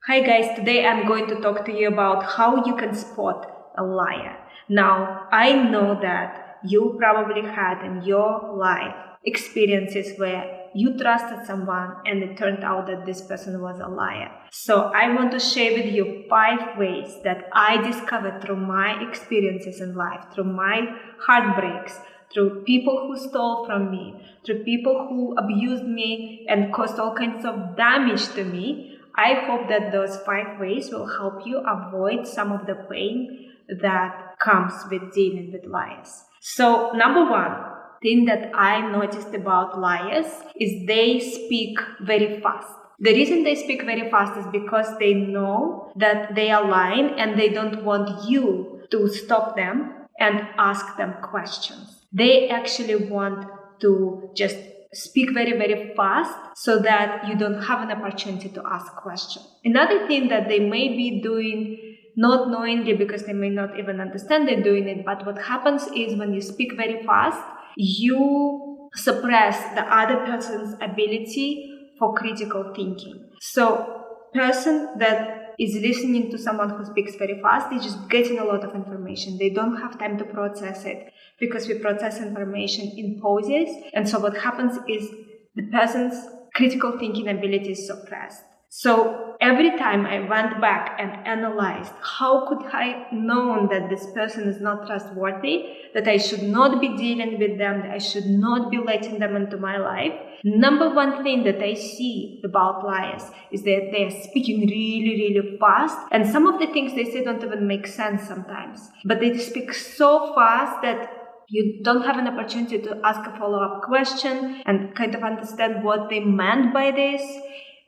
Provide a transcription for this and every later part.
Hi guys, today I'm going to talk to you about how you can spot a liar. Now, I know that you probably had in your life experiences where you trusted someone and it turned out that this person was a liar. So I want to share with you 5 ways that I discovered through my experiences in life, through my heartbreaks, through people who stole from me, through people who abused me and caused all kinds of damage to me. I hope that those 5 ways will help you avoid some of the pain that comes with dealing with liars. So, number 1 thing that I noticed about liars is they speak very fast. The reason they speak very fast is because they know that they are lying and they don't want you to stop them and ask them questions. They actually want to just speak very, very fast so that you don't have an opportunity to ask questions. Another thing that they may be doing, not knowingly because they may not even understand they're doing it, but what happens is when you speak very fast, you suppress the other person's ability for critical thinking. So, person that is listening to someone who speaks very fast is just getting a lot of information. They don't have time to process it because we process information in pauses. And so what happens is the person's critical thinking ability is suppressed. So every time I went back and analyzed how could I known that this person is not trustworthy, that I should not be dealing with them, that I should not be letting them into my life. Number 1 thing that I see about liars is that they are speaking really, really fast. And some of the things they say don't even make sense sometimes. But they speak so fast that you don't have an opportunity to ask a follow-up question and kind of understand what they meant by this.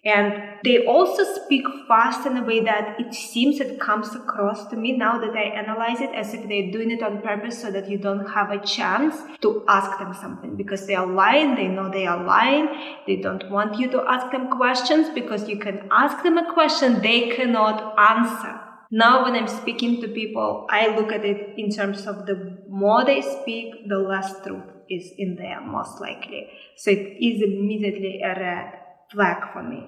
And they also speak fast in a way that it seems it comes across to me now that I analyze it as if they're doing it on purpose so that you don't have a chance to ask them something because they are lying, they know they are lying, they don't want you to ask them questions because you can ask them a question they cannot answer. Now when I'm speaking to people, I look at it in terms of the more they speak, the less truth is in there, most likely. So it is immediately a red flag for me.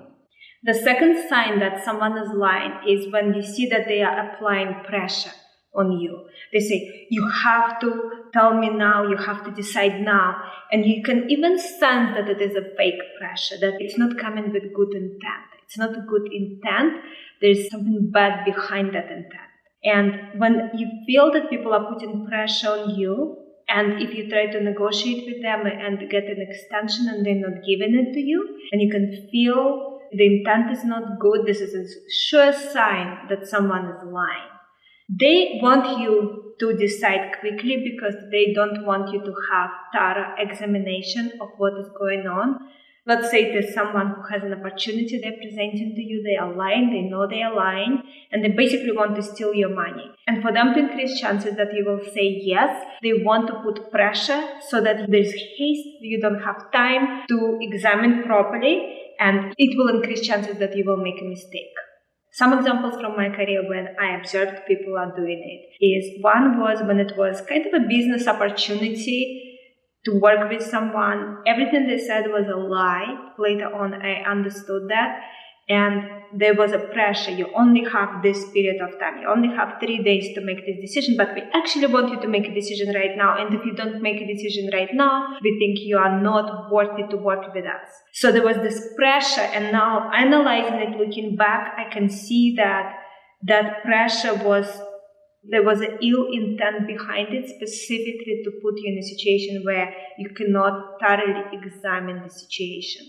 The second sign that someone is lying is when you see that they are applying pressure on you. They say, you have to tell me now, you have to decide now. And you can even sense that it is a fake pressure, that it's not coming with good intent. It's not a good intent. There's something bad behind that intent. And when you feel that people are putting pressure on you, and if you try to negotiate with them and get an extension and they're not giving it to you, and you can feel the intent is not good, this is a sure sign that someone is lying. They want you to decide quickly because they don't want you to have thorough examination of what is going on. Let's say there's someone who has an opportunity they're presenting to you, they are lying, they know they are lying, and they basically want to steal your money. And for them to increase chances that you will say yes, they want to put pressure so that there's haste, you don't have time to examine properly, and it will increase chances that you will make a mistake. Some examples from my career when I observed people are doing it is, one was when it was kind of a business opportunity to work with someone. Everything they said was a lie. Later on, I understood that. And there was a pressure. You only have this period of time. You only have 3 days to make this decision, but we actually want you to make a decision right now. And if you don't make a decision right now, we think you are not worthy to work with us. So there was this pressure. And now analyzing it, looking back, I can see that that pressure there was an ill intent behind it, specifically to put you in a situation where you cannot thoroughly examine the situation.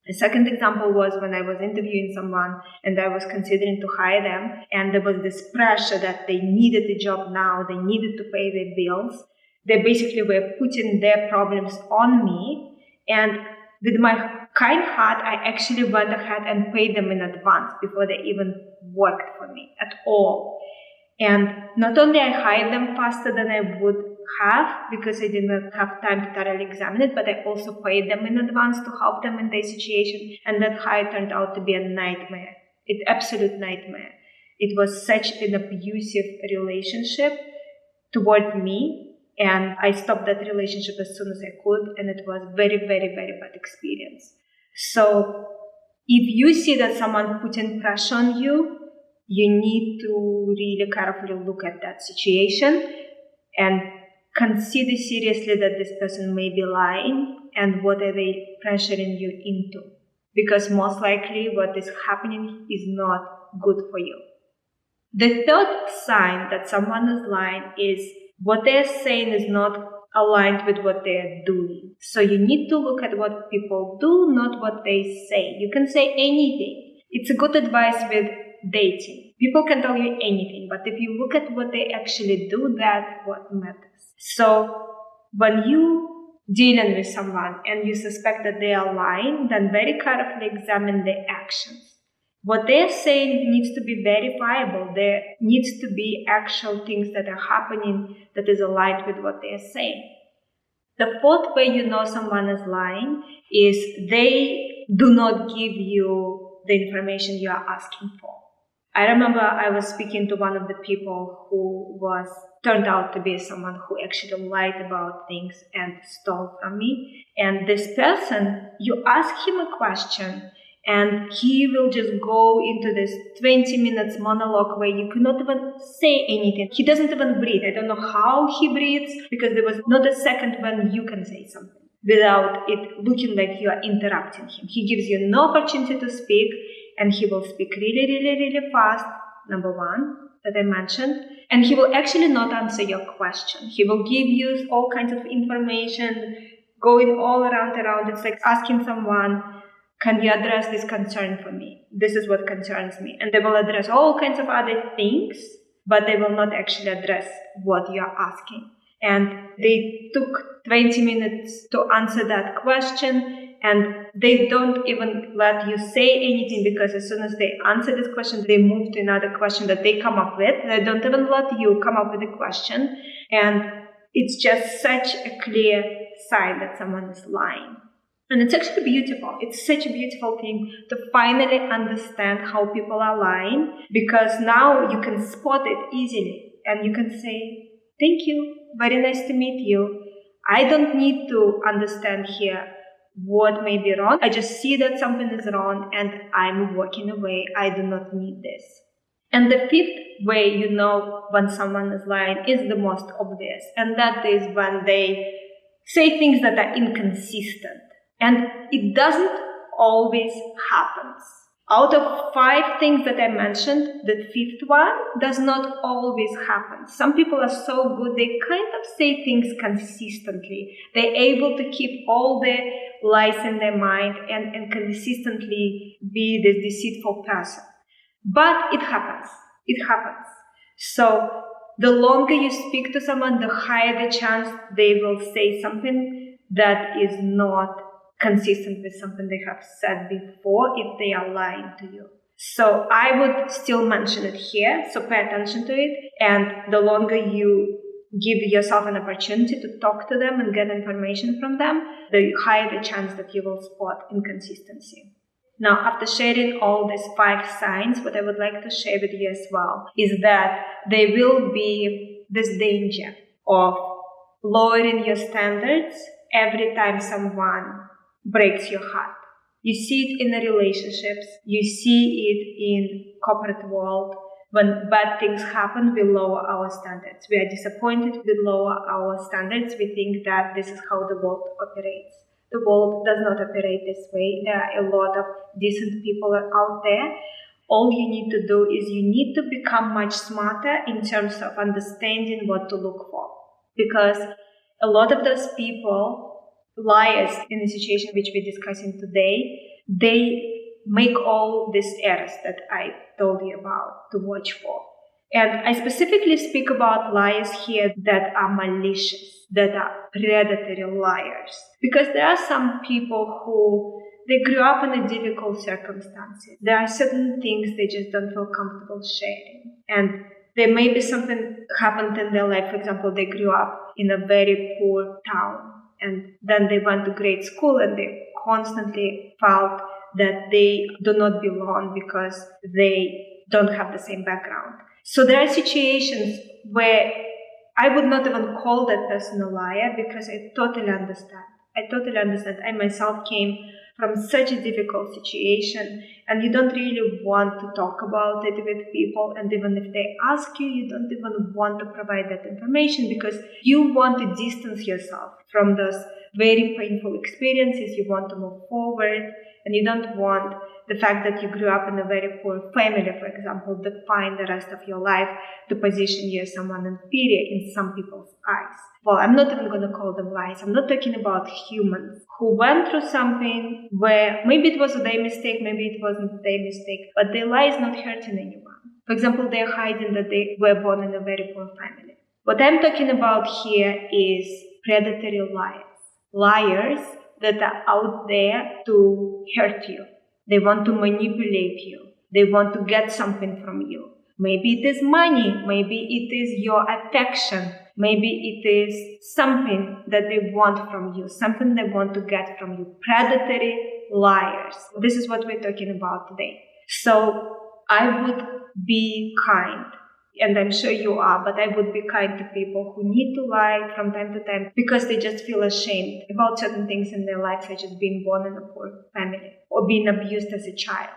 A second example was when I was interviewing someone and I was considering to hire them, and there was this pressure that they needed a job now, they needed to pay their bills. They basically were putting their problems on me, and with my kind heart, I actually went ahead and paid them in advance before they even worked for me at all. And not only I hired them faster than I would have because I did not have time to thoroughly examine it, but I also paid them in advance to help them in their situation. And that hire turned out to be a nightmare. It's absolute nightmare. It was such an abusive relationship towards me. And I stopped that relationship as soon as I could. And it was very, very, very bad experience. So If you see that someone putting pressure on you, you need to really carefully look at that situation and consider seriously that this person may be lying and what are they pressuring you into. Because most likely what is happening is not good for you. The third sign that someone is lying is what they're saying is not aligned with what they're doing. So you need to look at what people do, not what they say. You can say anything. It's a good advice with dating. People can tell you anything, but if you look at what they actually do, that's what matters. So when you dealing with someone and you suspect that they are lying, then very carefully examine their actions. What they're saying needs to be verifiable. There needs to be actual things that are happening that is aligned with what they're saying. The fourth way you know someone is lying is they do not give you the information you are asking for. I remember I was speaking to one of the people who turned out to be someone who actually lied about things and stole from me. And this person, you ask him a question, and he will just go into this 20 minutes monologue where you cannot even say anything. He doesn't even breathe. I don't know how he breathes, because there was not a second when you can say something without it looking like you are interrupting him. He gives you no opportunity to speak, and he will speak really, really, really fast, number one, that I mentioned. And he will actually not answer your question. He will give you all kinds of information, going all around. It's like asking someone, can you address this concern for me? This is what concerns me. And they will address all kinds of other things, but they will not actually address what you are asking. And they took 20 minutes to answer that question, and they don't even let you say anything, because as soon as they answer this question, they move to another question that they come up with. They don't even let you come up with a question. And it's just such a clear sign that someone is lying. And it's actually beautiful. It's such a beautiful thing to finally understand how people are lying, because now you can spot it easily and you can say, thank you, very nice to meet you. I don't need to understand here what may be wrong. I just see that something is wrong and I'm walking away. I do not need this. And the fifth way you know when someone is lying is the most obvious, and that is when they say things that are inconsistent. And it doesn't always happen. Out of 5 things that I mentioned, the fifth one does not always happen. Some people are so good, they kind of say things consistently. They're able to keep all the lies in their mind and consistently be this deceitful person. But it happens. It happens. So the longer you speak to someone, the higher the chance they will say something that is not consistent with something they have said before, if they are lying to you. So I would still mention it here, so pay attention to it, and the longer you give yourself an opportunity to talk to them and get information from them, the higher the chance that you will spot inconsistency. Now, after sharing all these 5 signs, what I would like to share with you as well is that there will be this danger of lowering your standards every time someone breaks your heart. You see it in the relationships, you see it in corporate world. When bad things happen, we lower our standards. We are disappointed, we lower our standards. We think that this is how the world operates. The world does not operate this way. There are a lot of decent people out there. All you need to do is you need to become much smarter in terms of understanding what to look for. Because a lot of those people, liars in the situation which we're discussing today, they make all these errors that I told you about to watch for. And I specifically speak about liars here that are malicious, that are predatory liars. Because there are some people who, they grew up in a difficult circumstances. There are certain things they just don't feel comfortable sharing. And there may be something happened in their life. For example, they grew up in a very poor town. And then they went to grade school and they constantly felt that they do not belong because they don't have the same background. So there are situations where I would not even call that person a liar, because I totally understand. I myself came from such a difficult situation, and you don't really want to talk about it with people, and even if they ask you, you don't even want to provide that information because you want to distance yourself from those very painful experiences. You want to move forward, and you don't want the fact that you grew up in a very poor family, for example, define the rest of your life to position you as someone inferior in some people's eyes. Well, I'm not even going to call them lies. I'm not talking about humans who went through something where maybe it was their mistake, maybe it wasn't their mistake, but their lie is not hurting anyone. For example, they're hiding that they were born in a very poor family. What I'm talking about here is predatory liars. Liars that are out there to hurt you. They want to manipulate you. They want to get something from you. Maybe it is money. Maybe it is your affection. Maybe it is something that they want from you, something they want to get from you. Predatory liars. This is what we're talking about today. So I would be kind. And I'm sure you are, but I would be kind to people who need to lie from time to time because they just feel ashamed about certain things in their life, such as being born in a poor family or being abused as a child.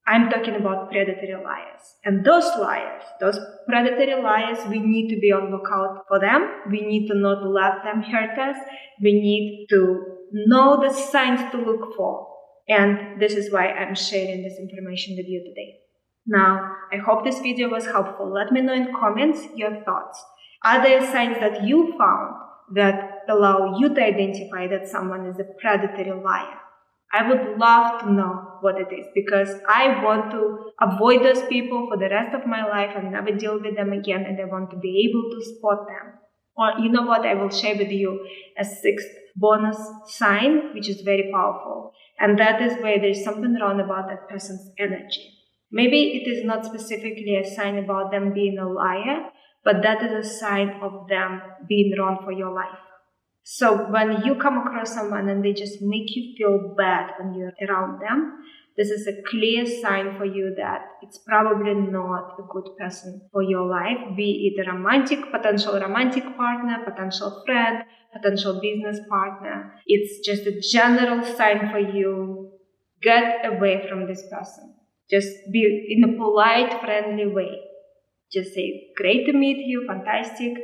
I'm talking about predatory liars. And those liars, those predatory liars, we need to be on lookout for them. We need to not let them hurt us. We need to know the signs to look for. And this is why I'm sharing this information with you today. Now, I hope this video was helpful. Let me know in comments your thoughts. Are there signs that you found that allow you to identify that someone is a predatory liar? I would love to know what it is because I want to avoid those people for the rest of my life and never deal with them again, and I want to be able to spot them. Or you know what, I will share with you a sixth bonus sign, which is very powerful. And that is where there's something wrong about that person's energy. Maybe it is not specifically a sign about them being a liar, but that is a sign of them being wrong for your life. So when you come across someone and they just make you feel bad when you're around them, this is a clear sign for you that it's probably not a good person for your life, be it a potential romantic partner, potential friend, potential business partner. It's just a general sign for you, get away from this person. Just be in a polite, friendly way. Just say, great to meet you, fantastic,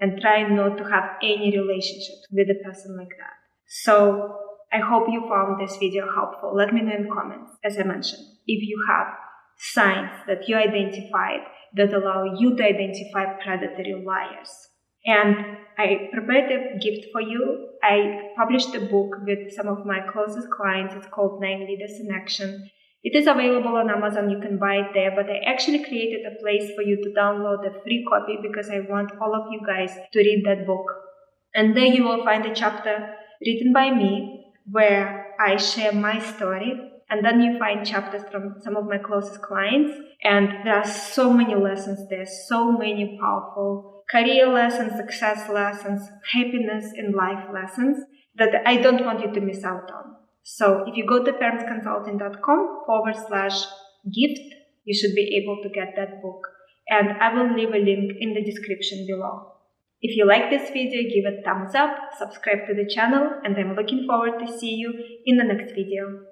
and try not to have any relationship with a person like that. So I hope you found this video helpful. Let me know in comments, as I mentioned, if you have signs that you identified that allow you to identify predatory liars. And I prepared a gift for you. I published a book with some of my closest clients. It's called 9 Leaders in Action. It is available on Amazon, you can buy it there, but I actually created a place for you to download a free copy because I want all of you guys to read that book. And there you will find a chapter written by me where I share my story, and then you find chapters from some of my closest clients, and there are so many lessons there, so many powerful career lessons, success lessons, happiness in life lessons that I don't want you to miss out on. So if you go to parentsconsulting.com/gift, you should be able to get that book. And I will leave a link in the description below. If you like this video, give it a thumbs up, subscribe to the channel, and I'm looking forward to see you in the next video.